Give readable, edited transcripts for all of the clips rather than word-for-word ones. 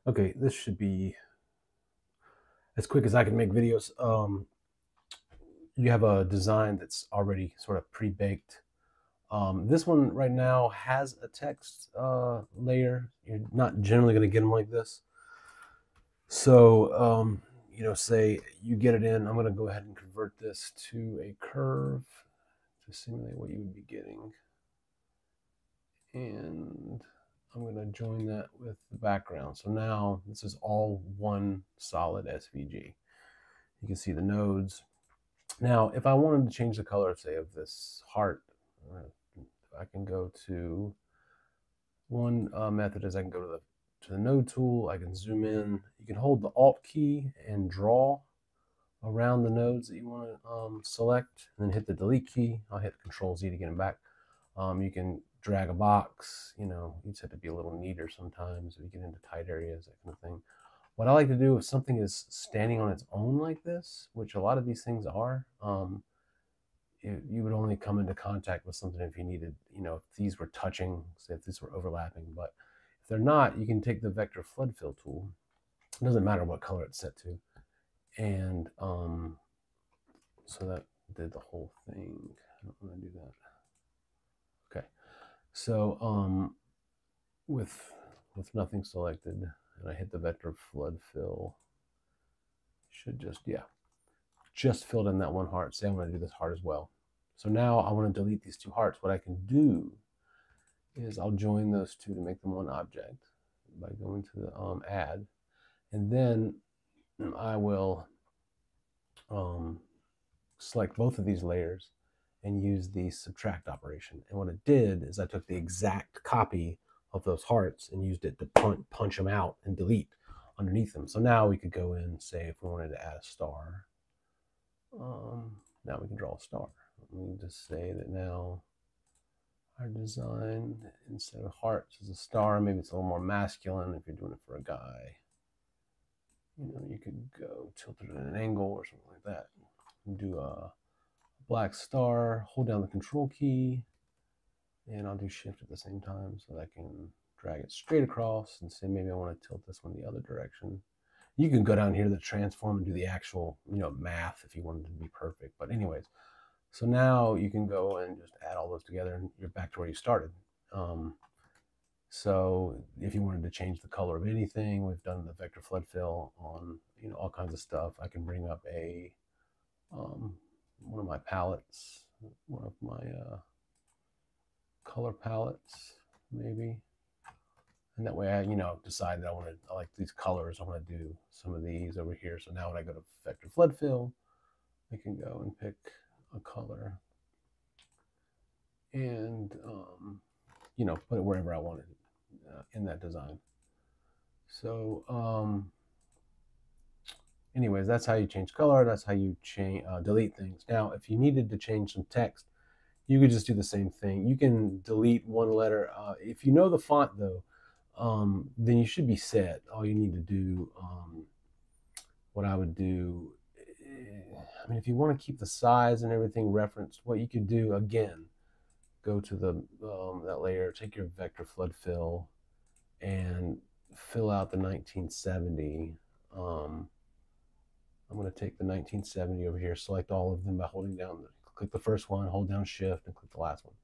Okay, this should be as quick as I can make videos. You have a design that's already sort of pre-baked. This one right now has a text layer. You're not generally going to get them like this. So, say you get it in. I'm going to go ahead and convert this to a curve to simulate what you would be getting. And I'm going to join that with the background. So now this is all one solid SVG. You can see the nodes. Now, if I wanted to change the color, say, of this heart, I can go to one method is I can go to the node tool. I can zoom in. You can hold the Alt key and draw around the nodes that you want to select, and then hit the delete key. I'll hit Control Z to get them back. You can drag a box. You just have to be a little neater sometimes if you get into tight areas, that kind of thing. What I like to do if something is standing on its own like this, which a lot of these things are, you would only come into contact with something if you needed, if these were touching, say if these were overlapping. But if they're not, you can take the vector flood fill tool. It doesn't matter what color it's set to. And so that did the whole thing. I don't want to do that. Okay. So with nothing selected, and I hit the vector flood fill, should just filled in that one heart. Say I'm going to do this heart as well. So now I want to delete these two hearts. What I can do is I'll join those two to make them one object by going to the add, and then I will select both of these layers and use the subtract operation. And what it did is I took the exact copy of those hearts and used it to punch them out and delete underneath them. So now we could go in, say if we wanted to add a star. Now we can draw a star. Let me just say that now our design, instead of hearts, is a star. Maybe it's a little more masculine if you're doing it for a guy. You could go tilt it at an angle or something like that. Do a black star, hold down the control key, and I'll do shift at the same time so that I can drag it straight across and say maybe I want to tilt this one the other direction. You can go down here to the transform and do the actual, math if you wanted to be perfect. But anyways, so now you can go and just add all those together and you're back to where you started. So if you wanted to change the color of anything, we've done the vector flood fill on, all kinds of stuff. I can bring up a one of my palettes, one of my color palettes, maybe. And that way I, decide that I like these colors. I want to do some of these over here. So now when I go to vector flood fill, I can go and pick a color and, put it wherever I want it in that design. So, anyways, that's how you change color. That's how you delete things. Now, if you needed to change some text, you could just do the same thing. You can delete one letter. If you know the font, though, then you should be set. All you need to do, what I would do, if you want to keep the size and everything referenced, what you could do, again, go to the that layer, take your vector flood fill, and fill out the 1970. I'm going to take the 1970 over here, select all of them by holding down, click the first one, hold down shift, and click the last one.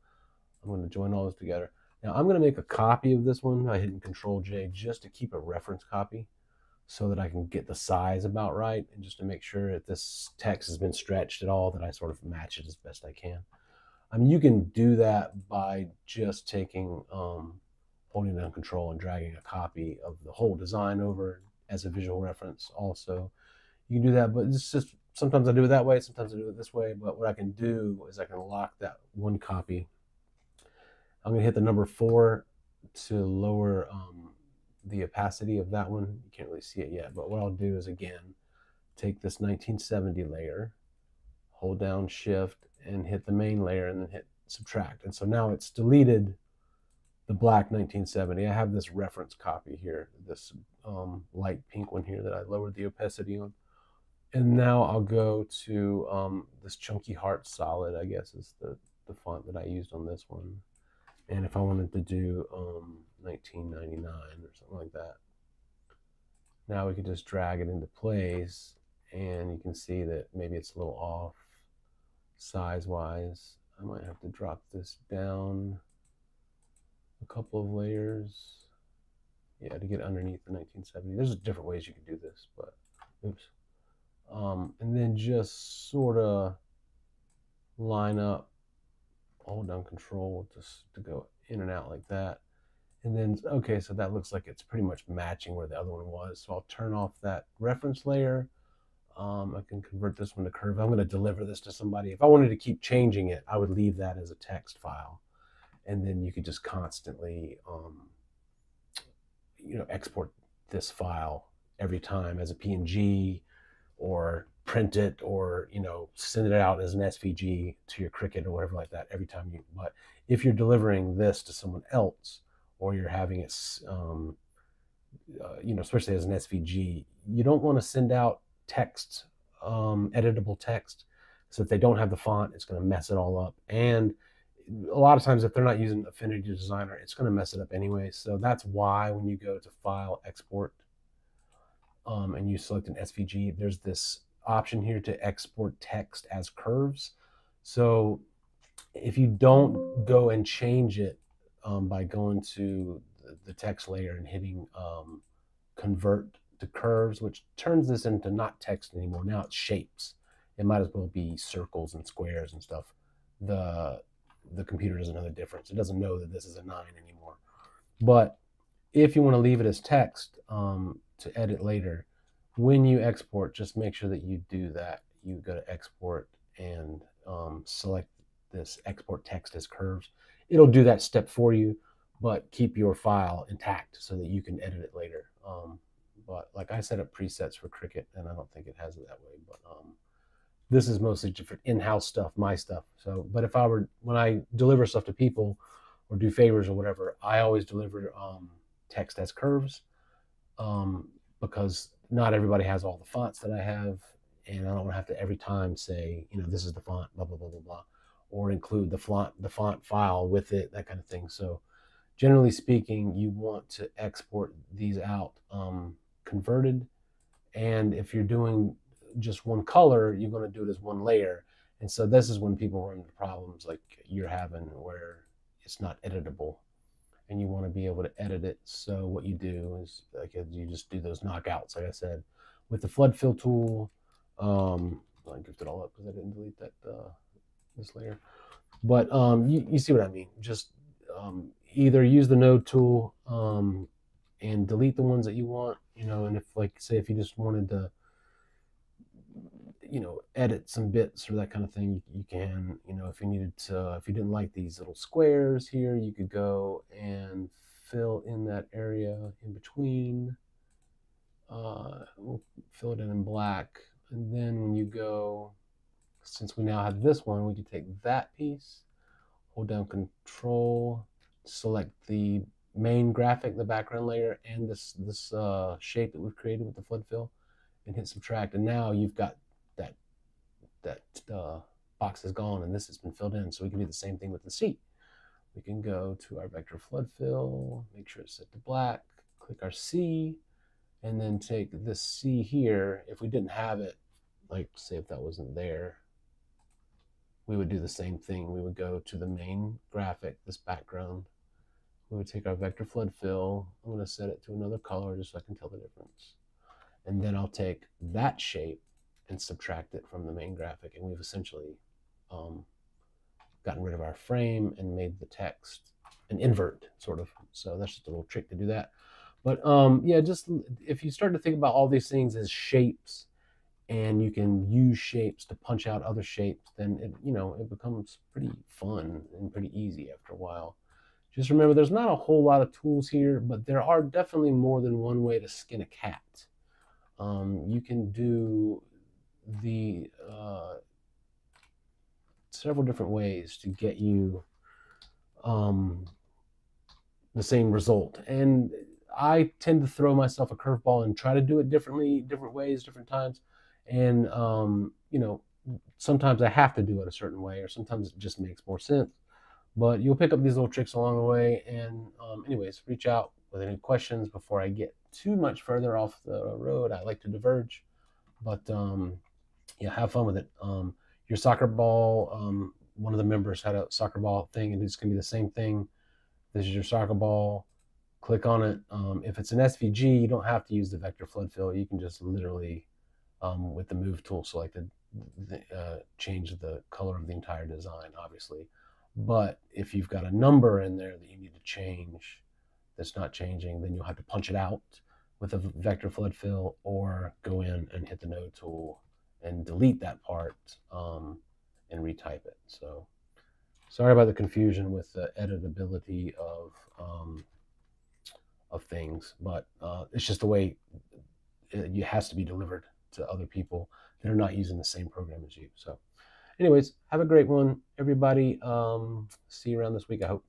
I'm going to join all those together. Now I'm going to make a copy of this one by hitting Control J just to keep a reference copy so that I can get the size about right and just to make sure that this text has been stretched at all, that I sort of match it as best I can. You can do that by just taking, holding down Control and dragging a copy of the whole design over as a visual reference also. You can do that, but it's just, sometimes I do it that way, sometimes I do it this way. But what I can do is I can lock that one copy. I'm going to hit the number 4 to lower the opacity of that one. You can't really see it yet, but what I'll do is, again, take this 1970 layer, hold down shift, and hit the main layer, and then hit subtract. And so now it's deleted the black 1970. I have this reference copy here, this light pink one here that I lowered the opacity on. And now I'll go to this chunky heart solid, I guess is the font that I used on this one. And if I wanted to do 1999 or something like that, Now we can just drag it into place, and you can see that maybe it's a little off size-wise. I might have to drop this down a couple of layers. Yeah, to get underneath the 1970. There's different ways you can do this, but oops. And then just sort of line up, hold down Control just to go in and out like that. And then, okay, so that looks like it's pretty much matching where the other one was. So I'll turn off that reference layer. I can convert this one to curve. I'm going to deliver this to somebody. If I wanted to keep changing it, I would leave that as a text file. And then you could just constantly, export this file every time as a PNG, or print it, or send it out as an SVG to your Cricut or whatever like that every time you. But if you're delivering this to someone else, or you're having it, especially as an SVG, you don't want to send out text, editable text. So if they don't have the font, it's going to mess it all up. And a lot of times, if they're not using Affinity Designer, it's going to mess it up anyway. So that's why when you go to File, Export, and you select an SVG, there's this option here to export text as curves. So if you don't go and change it by going to the text layer and hitting convert to curves, which turns this into not text anymore. Now it's shapes. It might as well be circles and squares and stuff. The computer doesn't know the difference. It doesn't know that this is a 9 anymore. But if you want to leave it as text to edit later, when you export, just make sure that you do that. You go to export and select this export text as curves. It'll do that step for you, but keep your file intact so that you can edit it later. But like I set up presets for Cricut, and I don't think it has it that way. But this is mostly different in-house stuff, my stuff. So, but if I were, when I deliver stuff to people or do favors or whatever, I always deliver text as curves, because not everybody has all the fonts that I have, and I don't have to every time say, this is the font, blah blah blah blah blah, or include the font file with it, that kind of thing. So, generally speaking, you want to export these out converted, and if you're doing just one color, you're going to do it as one layer. And so this is when people run into problems like you're having, where it's not editable, and you want to be able to edit it. So what you do is, like, you just do those knockouts, like I said, with the flood fill tool. I drift it all up because I didn't delete that this layer. But you see what I mean. Just either use the node tool and delete the ones that you want, and if, like, say, if you just wanted to edit some bits or that kind of thing, you can. If you needed to, if you didn't like these little squares here, you could go and fill in that area in between. We'll fill it in black, and then when you go, since we now have this one, we can take that piece, hold down Control, select the main graphic, the background layer, and this shape that we've created with the flood fill, and hit subtract. And now you've got that box is gone, and this has been filled in. So we can do the same thing with the C. We can go to our vector flood fill, make sure it's set to black, click our C, and then take this C here. If we didn't have it, like, say if that wasn't there, we would do the same thing. We would go to the main graphic, this background. We would take our vector flood fill. I'm going to set it to another color just so I can tell the difference. And then I'll take that shape and subtract it from the main graphic, and we've essentially gotten rid of our frame and made the text an invert, sort of. So that's just a little trick to do that. But yeah, just if you start to think about all these things as shapes, and you can use shapes to punch out other shapes, then it becomes pretty fun and pretty easy after a while. Just remember, there's not a whole lot of tools here, but there are definitely more than one way to skin a cat. You can do the several different ways to get you the same result. And I tend to throw myself a curveball and try to do it differently, different ways, different times. And sometimes I have to do it a certain way, or sometimes it just makes more sense. But you'll pick up these little tricks along the way. And anyways, reach out with any questions before I get too much further off the road. I like to diverge, but yeah, have fun with it. Your soccer ball, one of the members had a soccer ball thing, and it's going to be the same thing. This is your soccer ball. Click on it. If it's an SVG, you don't have to use the vector flood fill. You can just literally, with the move tool selected, change the color of the entire design, obviously. But if you've got a number in there that you need to change that's not changing, then you'll have to punch it out with a vector flood fill, or go in and hit the node tool and delete that part, and retype it. So sorry about the confusion with the editability of things, but it's just the way it has to be delivered to other people that are not using the same program as you. So anyways, have a great one, everybody. See you around this week, I hope.